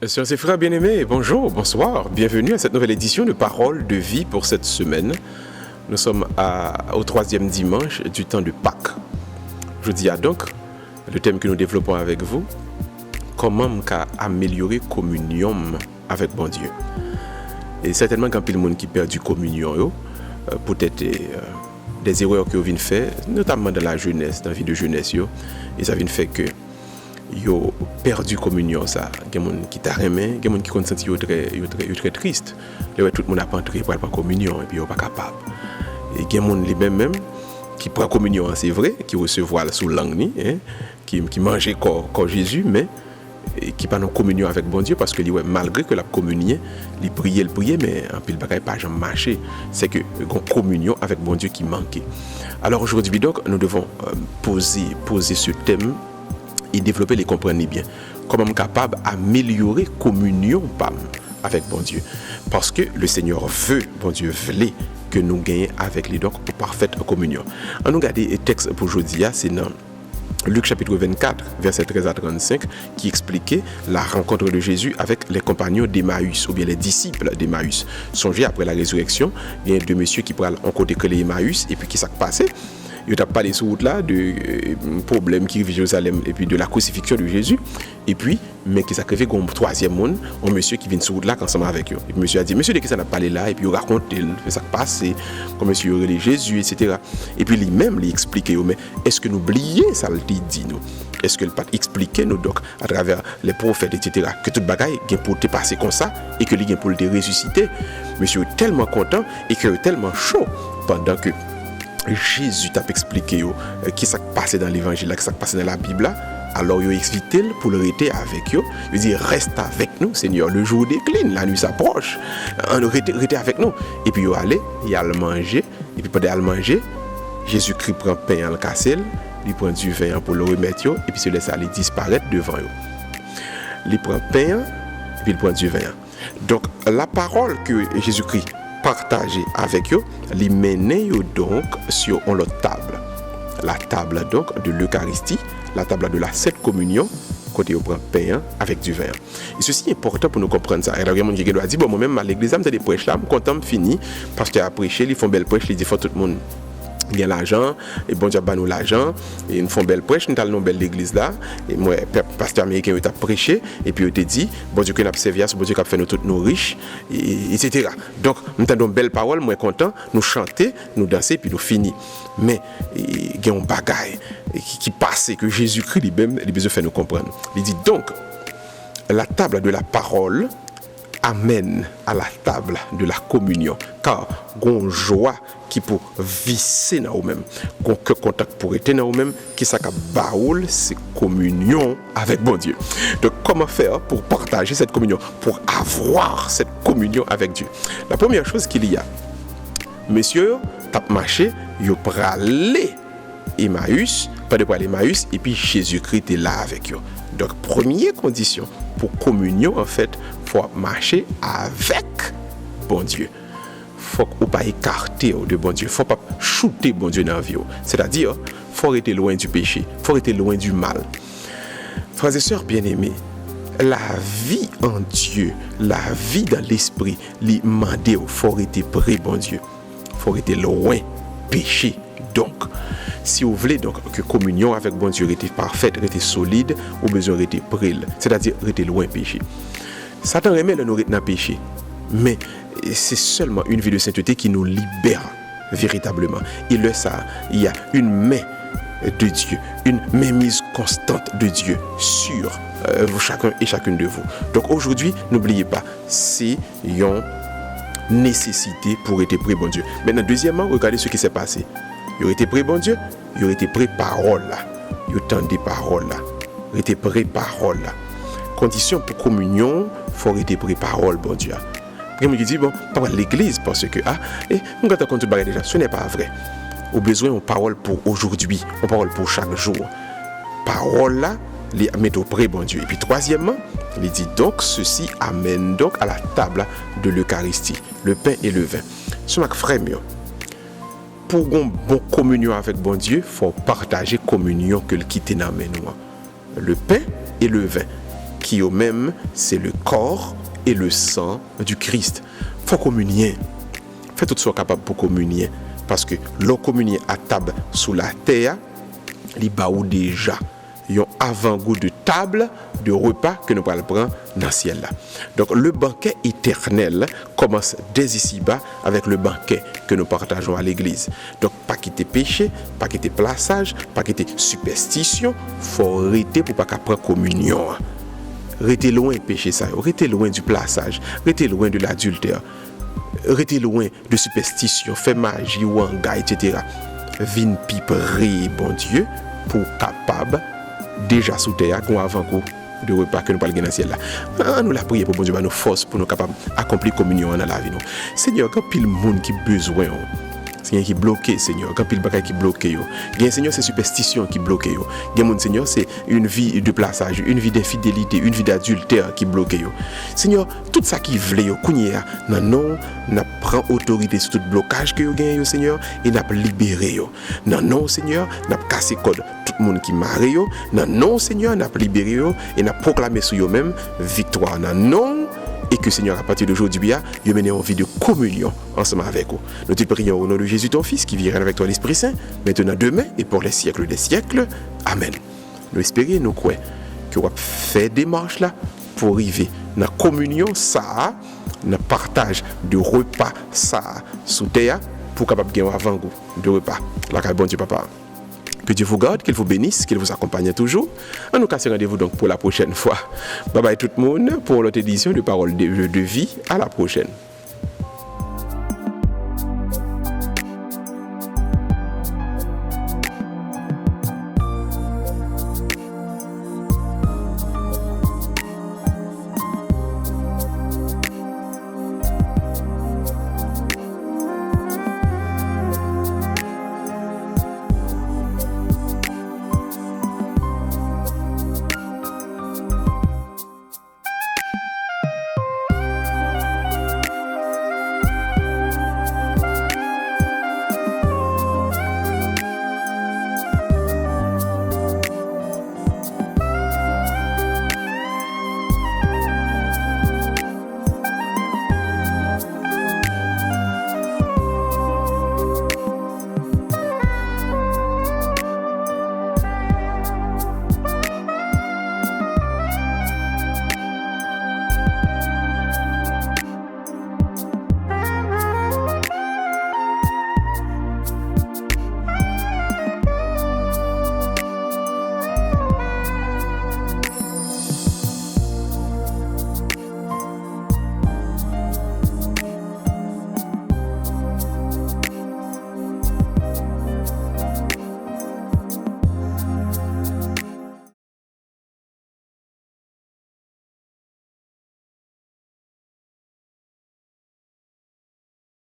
Sœurs et frères bien-aimés, bonjour, bonsoir, bienvenue à cette nouvelle édition de Parole de vie pour cette semaine. Nous sommes au troisième dimanche du temps de Pâques. Je dis donc, le thème que nous développons avec vous, comment améliorer la communion avec bon Dieu. Et certainement quand il y a des gens qui perdent la communion, peut-être des erreurs qu'ils viennent faire, notamment dans la jeunesse, dans la vie de jeunesse, et ça vient faire que yo perdu communion ça il y a des gens qui t'a aimé il y a des gens qui consenti très triste tout le monde a pas entré pour la communion et puis yo pas capable et il y a des gens même qui prend communion c'est vrai qui recevoir sous langue ni qui mangeait corps Jésus mais qui pas en communion avec bon Dieu parce que malgré que la communion il priait mais en pile bagaille pas jamais marché c'est que une communion avec bon Dieu qui manquait. Alors aujourd'hui donc nous devons poser ce thème et développer les comprendre bien. Comment être capable d'améliorer la communion avec bon Dieu. Parce que le Seigneur veut, bon Dieu voulait que nous gagnions avec lui donc pour parfaite communion. On nous regarde le texte pour aujourd'hui, c'est dans Luc chapitre 24, verset 13 à 35, qui expliquait la rencontre de Jésus avec les compagnons d'Emmaüs, ou bien les disciples d'Emmaüs. Songez, après la résurrection, il y a deux messieurs qui prennent en côté que les Emmaüs, et puis qui s'est passé. Il a parlé sur route là de problèmes qui vivent à Jérusalem et puis de la crucifixion de Jésus et puis mais qui s'est créé comme troisième monde un monsieur qui vient sur route là ensemble avec eux et puis monsieur a dit monsieur de qui ça n'a parlé là et puis il raconte ça qui passe comme monsieur aurait Jésus etc. et puis lui-même lui expliquer mais est-ce que nous oublions ça le dit nous est-ce que le pas expliquer nous donc à travers les prophètes etc. que toute bagaille gain pour te passer comme ça et que lui gain pour te ressusciter monsieur est tellement content et que tellement chaud pendant que Jésus t'a expliqué qui s'est passé dans l'évangile, qui s'est passé dans la Bible. Alors, il a invité pour le rester avec eux. Il dit reste avec nous, Seigneur. Le jour décline, la nuit s'approche. Restez avec nous. Et puis, il allait, il a manger. Et puis, pendant le manger, Jésus-Christ prend pain en le casser, il prend du vin pour le remettre, et puis se laisse aller disparaître devant eux. Il prend pain, et puis il prend du vin. Donc, la parole que Jésus-Christ partager avec eux, les mener donc sur l'autre table. La table donc de l'Eucharistie, la table de la Sainte Communion, côté on prend pain avec du vin. Et ceci est important pour nous comprendre ça. Et là, il y a des gens qui disent, bon, moi-même, à l'église, j'ai des prêches là, je suis content, fini, parce qu'il y a prêché, ils font belle prêche, ils disent, faut tout le monde bien l'argent et bon Dieu ba nous l'argent et ils font belle prêche nous allons belle l'église là et moi pasteur américain il t'a prêché et puis il te dit bon Dieu que n'a servi bon Dieu qui a fait nous tous nous riches etc. Donc nous entendons belle parole moi content nous chanter nous danser puis nous finir mais il y a un bagaille qui passe que Jésus-Christ lui-même il besoin faire nous comprendre il dit donc la table de la parole amène à la table de la communion car gon joie qui pour visser dans nous-mêmes gon contact pour être dans nous-mêmes qui ça baoul c'est communion avec bon Dieu. Donc comment faire pour partager cette communion pour avoir cette communion avec Dieu? La première chose qu'il y a messieurs tap marché yo pralé Emmaüs pas de parler Emmaüs et puis Jésus-Christ est là avec eux. Donc première condition pour communion en fait faut marcher avec bon Dieu. Faut pas écarter de bon Dieu, faut pas shooter bon Dieu dans la vie. C'est-à-dire faut être loin du péché, faut être loin du mal. Frères et sœurs bien-aimés, la vie en Dieu, la vie dans l'esprit, lui demander faut être près bon Dieu. Faut être loin péché. Donc, si vous voulez donc que communion avec bon Dieu était parfaite, était solide, vous besoin d'être près, c'est-à-dire être loin péché. Satan remet le nous dans le péché, mais c'est seulement une vie de sainteté qui nous libère véritablement. Et là, ça, il y a une main de Dieu, une mainmise constante de Dieu sur chacun et chacune de vous. Donc aujourd'hui, n'oubliez pas, c'est une nécessité pour être près bon Dieu. Maintenant, deuxièmement, regardez ce qui s'est passé. Il aurait été près bon Dieu, il aurait été près parole là. Il aurait des paroles là. Il aurait été près parole là. Condition pour communion, il faut être près parole bon Dieu. Quelqu'un qui dit bon, pas l'église parce que on va compte bagarre déjà, ce n'est pas vrai. Au besoin une parole pour aujourd'hui, une parole pour chaque jour. Parole là, les mettre au près bon Dieu. Et puis troisièmement, il dit donc ceci amène donc à la table de l'Eucharistie, le pain et le vin. Ce mac frère mieux. Pour une bonne communion avec bon Dieu, il faut partager communion que le quitter dans nous. Le pain et le vin. qui eux-mêmes, c'est le corps et le sang du Christ. Faut communier. Faites tout soit capable pour communier. Parce que l'on communier à table sous la terre, il y a déjà un avant-goût de table, de repas que nous allons prendre dans le ciel là. Donc le banquet éternel commence dès ici-bas avec le banquet que nous partageons à l'église. Donc pas quitter péché, pas quitter plaçage, pas quitter superstition, faut arrêter pour pas prendre communion. Restez loin péché ça, restez loin du plaçage, restez loin de l'adultère. Restez loin de superstition, fait magie ou anga, etc. Vin piperer, bon Dieu, pour capable déjà sous terre qu'on avant-goût de repas que nous parlons dans le ciel là. Nous la prier pour bon Dieu, nos forces pour nous capables d'accomplir communion dans la vie. Seigneur, quand pile monde qui besoin, Seigneur qui bloqué, Seigneur, quand pile bagay qui bloqué yo. Gen Seigneur c'est superstition qui bloqué yo. Gen mon Seigneur c'est une vie de plaçage, une vie d'infidélité, une vie d'adultère qui bloqué yo. Seigneur, tout ça qui vle yo kounya, non, n'a prend autorité sur tout blocage que yo gen yo Seigneur et n'a libéré yo. Non Seigneur, n'a cassé code tout le monde qui marre yo. Non Seigneur, n'a libéré yo et n'a proclamé sur yo même victoire. Non et que Seigneur, à partir d'aujourd'hui, vous menez en vie de communion ensemble avec vous. Nous te prions au nom de Jésus, ton Fils, qui vit avec toi l'Esprit Saint, maintenant, demain et pour les siècles des siècles. Amen. Nous espérons, nous croyons, que vous fait des marches là pour arriver dans la communion, ça, dans le partage de repas, ça, sous terre, pour capable gagner avant-goût de repas. La bon Dieu, Papa. Que Dieu vous garde, qu'il vous bénisse, qu'il vous accompagne toujours. En nous casse rendez-vous donc pour la prochaine fois. Bye bye tout le monde pour l'autre édition de Parole de vie. À la prochaine.